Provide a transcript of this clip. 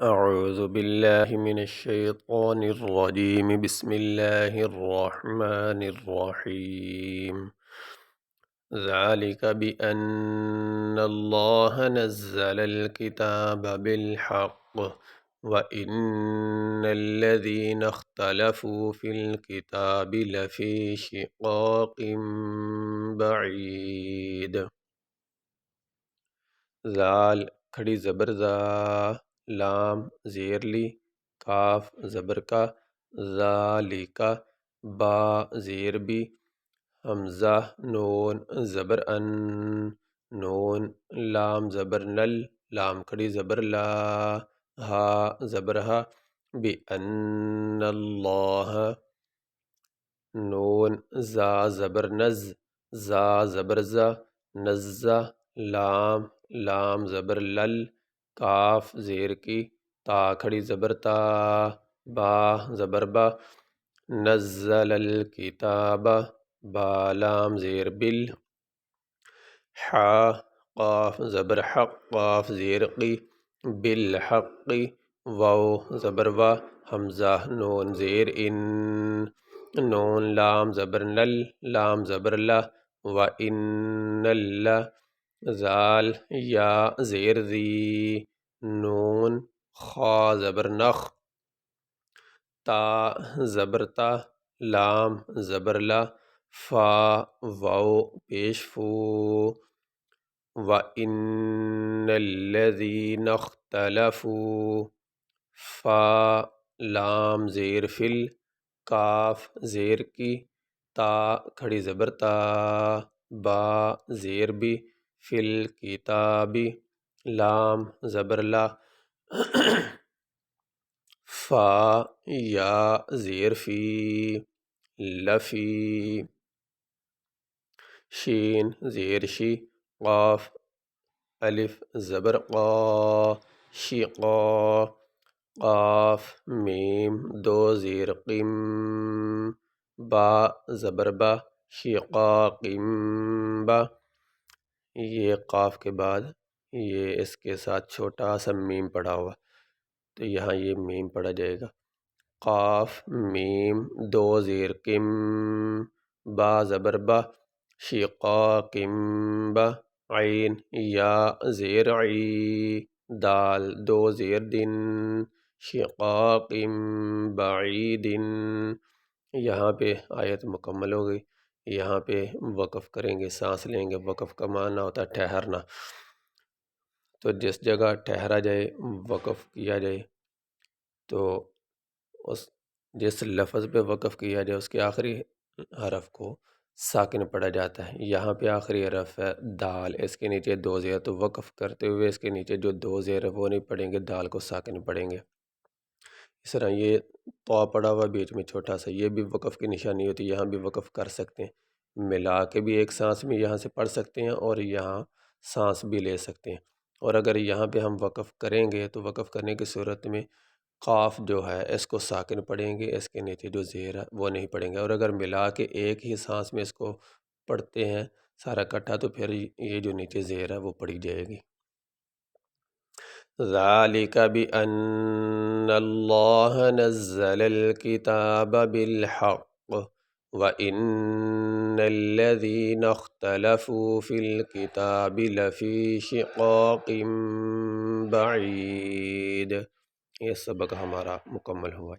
أعوذ بالله من الشيطان الرجيم بسم الله الرحمن الرحيم ذلك بأن الله نزل الكتاب بالحق وإن الذين اختلفوا في الكتاب لفي شقاق بعيد. زال کھڑی زبر زا، لام زیر لی، کاف زبر کا، ذالکا با زیر بی، حمزہ نون زبر ان، نون لام زبر نل، لام کھڑی زبر لا، ہا زبر ہا، بِأَنَّ اللہ، نون زا زبر نز، زا زبر زا، نزا لام، لام زبر لل، کاف زیر کی، تا کھڑی زبر تا، با زبر با، نزل الکتاب، با لام زیر بل، حا قاف زبر حق، قاف زیر قی، بالحق، واو زبر وا، حمزہ نون زیر ان، نون لام زبر نل، لام زبر لا، وَإِنَّ اللہ، زال یا زیر زی، نون خا زبر نخ، تا زبر تا، لام زبر لا، فا واو پیش فو، وَإِنَّ الَّذِينَ اخْتَلَفُوا، فا لام زیر فل، کاف زیر کی، تا کھڑی زبر تا، با زیر بی، فل کتابی، لام زبر لا، فا یا زیر فی، لفی، شین زیر شی، قاف الف زبر قا، شقا، قاف میم دو زیر قم، با زبر با، شقاقم با، یہ قاف کے بعد یہ اس کے ساتھ چھوٹا سا میم پڑا ہوا، تو یہاں یہ میم پڑا جائے گا، قاف میم دو زیر قم، با زبر با، شقاقم با، عین یا زیر عی، دال دو زیر دن، شقاق بعید، یہاں پہ آیت مکمل ہو گئی۔ یہاں پہ وقف کریں گے، سانس لیں گے، وقف کا معنی ہوتا ہے ٹھہرنا، تو جس جگہ ٹھہرا جائے، وقف کیا جائے، تو جس لفظ پہ وقف کیا جائے اس کے آخری حرف کو ساکن پڑھا جاتا ہے۔ یہاں پہ آخری حرف ہے دال، اس کے نیچے دو زیر، تو وقف کرتے ہوئے اس کے نیچے جو دو زیر ہے وہ نہیں پڑھیں گے، دال کو ساکن پڑھیں گے۔ اس طرح یہ طا پڑا ہوا بیچ میں چھوٹا سا، یہ بھی وقف کی نشانی ہوتی ہے، یہاں بھی وقف کر سکتے ہیں، ملا کے بھی ایک سانس میں یہاں سے پڑھ سکتے ہیں اور یہاں سانس بھی لے سکتے ہیں۔ اور اگر یہاں پہ ہم وقف کریں گے تو وقف کرنے کی صورت میں قاف جو ہے اس کو ساکن پڑھیں گے، اس کے نیچے جو زیر ہے وہ نہیں پڑھیں گے، اور اگر ملا کے ایک ہی سانس میں اس کو پڑھتے ہیں سارا کٹھا تو پھر یہ جو نیچے زیر ہے وہ پڑھی جائے گی۔ ذَلِكَ بِأَنَّ اللَّهَ نَزَّلَ الْكِتَابَ بِالْحَقِّ وَإِنَّ الَّذِينَ اخْتَلَفُوا فِي الْكِتَابِ لَفِي شِقَاقٍ بَعِيدٍ۔ یہ سبق ہمارا مکمل ہوا۔